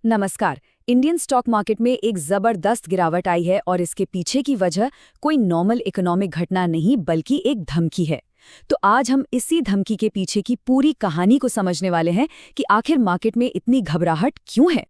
नमस्कार। Indian stock market में एक जबरदस्त गिरावट आई है और इसके पीछे की वजह कोई नॉर्मल इकोनॉमिक घटना नहीं बल्कि एक धमकी है। तो आज हम इसी धमकी के पीछे की पूरी कहानी को समझने वाले हैं कि आखिर मार्केट में इतनी घबराहट क्यों है।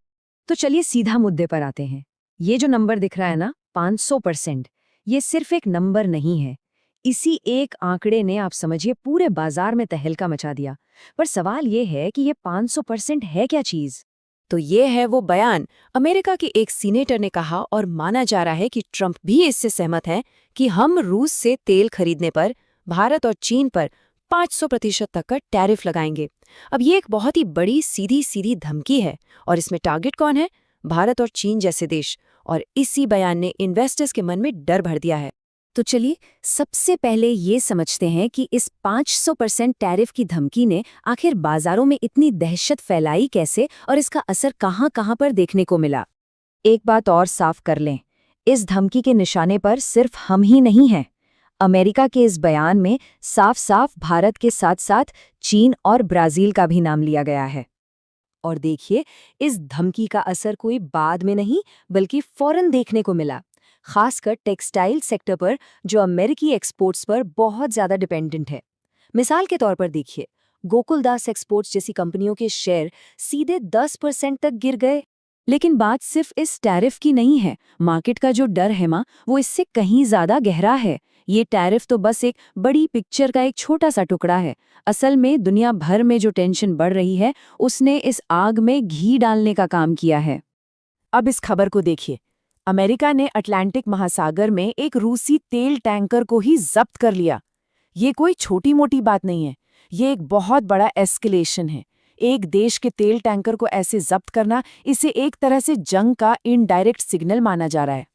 तो चलिए सीधा मुद्दे पर आते हैं। ये जो नंबर दिख रहा है ना 500%, ये सिर्फ एक नंबर नहीं है। इसी एक आंकड़े ने आप समझिए पूरे बाजार में तहलका मचा दिया। पर सवाल ये है कि ये 500% है क्या चीज। तो ये है वो बयान अमेरिका के एक सीनेटर ने कहा और माना जा रहा है कि ट्रंप भी इससे सहमत हैं कि हम रूस से तेल खरीदने पर भारत और चीन पर 500% तक का टैरिफ लगाएंगे। अब ये एक बहुत ही बड़ी सीधी सीधी धमकी है और इसमें टारगेट कौन है? भारत और चीन जैसे देश। और इसी बयान ने इन्वेस्टर्स के मन में डर भर दिया है। तो चलिए सबसे पहले ये समझते हैं कि इस 500% टैरिफ की धमकी ने आखिर बाजारों में इतनी दहशत फैलाई कैसे और इसका असर कहाँ-कहाँ पर देखने को मिला। एक बात और साफ कर लें, इस धमकी के निशाने पर सिर्फ हम ही नहीं हैं। अमेरिका के इस बयान में साफ-साफ भारत के साथ-साथ चीन और ब्राजील का भी नाम लिया गया है। और देखिए, इस धमकी का असर कोई बाद में नहीं बल्कि फौरन देखने को मिला, खासकर टेक्सटाइल सेक्टर पर जो अमेरिकी एक्सपोर्ट्स पर बहुत ज्यादा डिपेंडेंट है। मिसाल के तौर पर देखिए, गोकुलदास एक्सपोर्ट्स जैसी कंपनियों के शेयर सीधे 10% तक गिर गए। लेकिन बात सिर्फ इस टैरिफ की नहीं है। मार्केट का जो डर है वो इससे कहीं ज्यादा गहरा है। ये टैरिफ तो बस एक बड़ी पिक्चर का एक छोटा सा टुकड़ा है। असल में दुनिया भर में जो टेंशन बढ़ रही है उसने इस आग में घी डालने का काम किया है। अब इस खबर को देखिए। अमेरिका ने अटलांटिक महासागर में एक रूसी तेल टैंकर को ही जब्त कर लिया। ये कोई छोटी मोटी बात नहीं है, ये एक बहुत बड़ा एस्केलेशन है। एक देश के तेल टैंकर को ऐसे जब्त करना, इसे एक तरह से जंग का इनडायरेक्ट सिग्नल माना जा रहा है।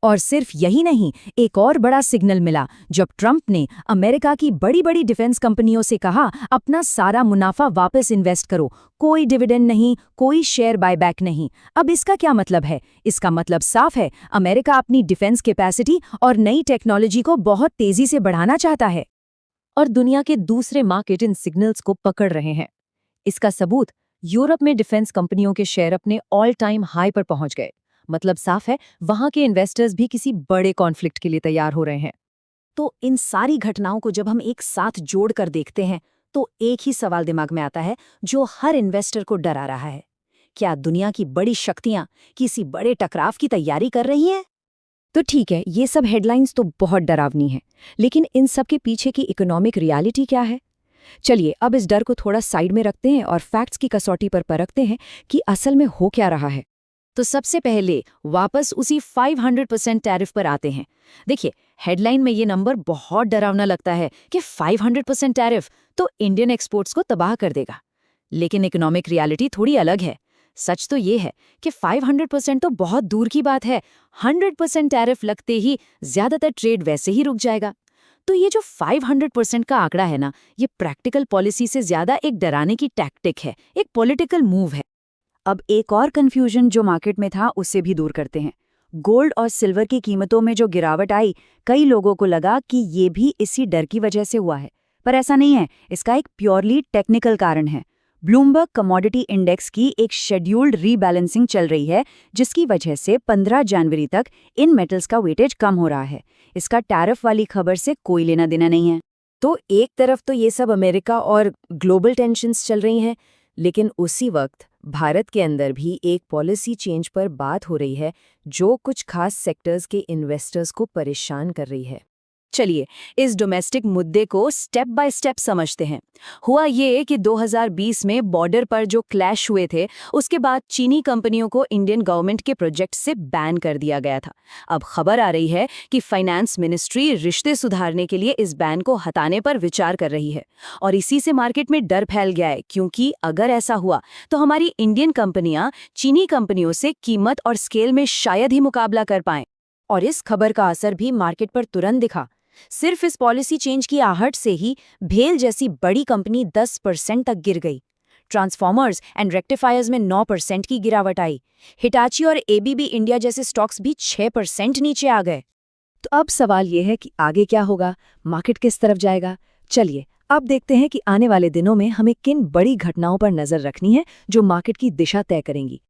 और सिर्फ यही नहीं, एक और बड़ा सिग्नल मिला जब ट्रंप ने अमेरिका की बड़ी बड़ी डिफेंस कंपनियों से कहा अपना सारा मुनाफा वापस इन्वेस्ट करो, कोई डिविडेंड नहीं, कोई शेयर बायबैक नहीं। अब इसका क्या मतलब है? इसका मतलब साफ है, अमेरिका अपनी डिफेंस कैपेसिटी और नई टेक्नोलॉजी को बहुत तेजी से बढ़ाना चाहता है। और दुनिया के दूसरे मार्केट इन सिग्नल्स को पकड़ रहे हैं। इसका सबूत, यूरोप में डिफेंस कंपनियों के शेयर अपने ऑल टाइम हाई पर पहुंच गए। मतलब साफ है, वहां के इन्वेस्टर्स भी किसी बड़े कॉन्फ्लिक्ट के लिए तैयार हो रहे हैं। तो इन सारी घटनाओं को जब हम एक साथ जोड़कर देखते हैं तो एक ही सवाल दिमाग में आता है जो हर इन्वेस्टर को डरा रहा है। क्या दुनिया की बड़ी शक्तियां किसी बड़े टकराव की तैयारी कर रही हैं? तो ठीक है, ये सब हेडलाइंस तो बहुत डरावनी हैं, लेकिन इन सब के पीछे की इकोनॉमिक रियलिटी क्या है? चलिए अब इस डर को थोड़ा साइड में रखते हैं और फैक्ट्स की कसौटी पर परखते हैं कि असल में हो क्या रहा है। तो सबसे पहले वापस उसी 500% टैरिफ पर आते हैं। देखिए, हेडलाइन में ये नंबर बहुत डरावना लगता है कि 500% टैरिफ तो इंडियन एक्सपोर्ट्स को तबाह कर देगा। लेकिन इकोनॉमिक रियलिटी थोड़ी अलग है। सच तो ये है कि 500% तो बहुत दूर की बात है। 100% टैरिफ लगते ही ज्यादातर ट्रेड वैसे ही रुक जाएगा। तो ये जो 500% का आंकड़ा है ना, ये प्रैक्टिकल पॉलिसी से ज्यादा एक डराने की टैक्टिक है, एक पॉलिटिकल मूव है। अब एक और कंफ्यूजन जो मार्केट में था उससे भी दूर करते हैं। गोल्ड और सिल्वर की कीमतों में जो गिरावट आई, कई लोगों को लगा कि ये भी इसी डर की वजह से हुआ है, पर ऐसा नहीं है। इसका एक प्योरली टेक्निकल कारण है। ब्लूमबर्ग कमोडिटी इंडेक्स की एक शेड्यूल्ड रीबैलेंसिंग चल रही है, जिसकी वजह से 15 जनवरी तक इन मेटल्स का वेटेज कम हो रहा है। इसका टैरिफ वाली खबर से कोई लेना देना नहीं है। तो एक तरफ तो ये सब अमेरिका और ग्लोबल टेंशन्स चल रही हैं, लेकिन उसी वक्त भारत के अंदर भी एक पॉलिसी चेंज पर बात हो रही है जो कुछ खास सेक्टर्स के इन्वेस्टर्स को परेशान कर रही है। चलिए इस डोमेस्टिक मुद्दे को स्टेप बाय स्टेप समझते हैं। हुआ ये कि 2020 में बॉर्डर पर जो क्लैश हुए थे, उसके बाद चीनी कंपनियों को इंडियन गवर्नमेंट के प्रोजेक्ट से बैन कर दिया गया था। अब खबर आ रही है कि फाइनेंस मिनिस्ट्री रिश्ते सुधारने के लिए इस बैन को हटाने पर विचार कर रही है। और इसी से मार्केट में डर फैल गया है, क्योंकि अगर ऐसा हुआ तो हमारी इंडियन कंपनियां चीनी कंपनियों से कीमत और स्केल में शायद ही मुकाबला कर पाएं। और इस खबर का असर भी मार्केट पर तुरंत दिखा। सिर्फ इस पॉलिसी चेंज की आहट से ही भेल जैसी बड़ी कंपनी 10% तक गिर गई। ट्रांसफॉर्मर्स एंड रेक्टिफायर्स में 9% की गिरावट आई। हिटाची और एबीबी इंडिया जैसे स्टॉक्स भी 6% नीचे आ गए। तो अब सवाल यह है कि आगे क्या होगा, मार्केट किस तरफ जाएगा? चलिए अब देखते हैं कि आने वाले दिनों में हमें किन बड़ी घटनाओं पर नजर रखनी है जो मार्केट की दिशा तय करेंगी।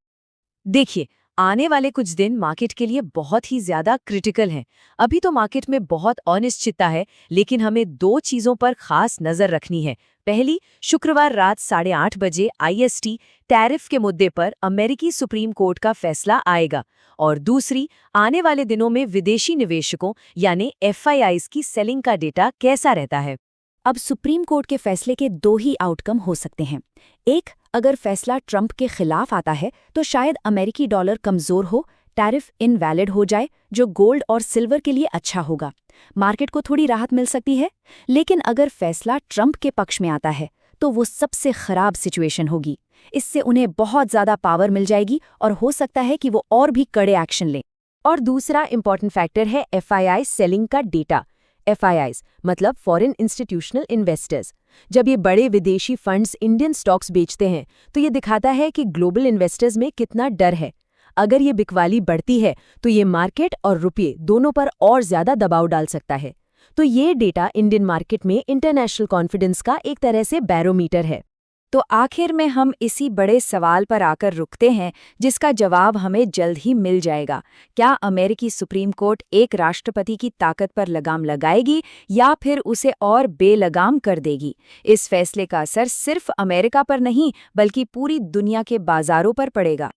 देखिए, आने वाले कुछ दिन मार्केट के लिए बहुत ही ज्यादा क्रिटिकल हैं। अभी तो मार्केट में बहुत अनिश्चितता है, लेकिन हमें दो चीजों पर खास नजर रखनी है। पहली, शुक्रवार रात 8:30 बजे IST टैरिफ के मुद्दे पर अमेरिकी सुप्रीम कोर्ट का फैसला आएगा। और दूसरी, आने वाले दिनों में विदेशी निवेशकों यानी FIIs की सेलिंग का डेटा कैसा रहता है। अब सुप्रीम कोर्ट के फैसले के दो ही आउटकम हो सकते हैं। एक, अगर फैसला ट्रंप के खिलाफ आता है तो शायद अमेरिकी डॉलर कमजोर हो, टैरिफ इनवैलिड हो जाए, जो गोल्ड और सिल्वर के लिए अच्छा होगा। मार्केट को थोड़ी राहत मिल सकती है। लेकिन अगर फैसला ट्रंप के पक्ष में आता है तो वो सबसे खराब सिचुएशन होगी। इससे उन्हें बहुत ज्यादा पावर मिल जाएगी और हो सकता है कि वो और भी कड़े एक्शन लें। और दूसरा इंपॉर्टेंट फैक्टर है FII सेलिंग का डेटा। FIIs मतलब फॉरेन इंस्टीट्यूशनल इन्वेस्टर्स। जब ये बड़े विदेशी फंड्स इंडियन स्टॉक्स बेचते हैं तो ये दिखाता है कि ग्लोबल इन्वेस्टर्स में कितना डर है। अगर ये बिकवाली बढ़ती है तो ये मार्केट और रुपये दोनों पर और ज्यादा दबाव डाल सकता है। तो ये डेटा इंडियन मार्केट में इंटरनेशनल कॉन्फिडेंस का एक तरह से बैरोमीटर है। तो आखिर में हम इसी बड़े सवाल पर आकर रुकते हैं, जिसका जवाब हमें जल्द ही मिल जाएगा। क्या अमेरिकी सुप्रीम कोर्ट एक राष्ट्रपति की ताकत पर लगाम लगाएगी या फिर उसे और बेलगाम कर देगी? इस फैसले का असर सिर्फ अमेरिका पर नहीं बल्कि पूरी दुनिया के बाजारों पर पड़ेगा।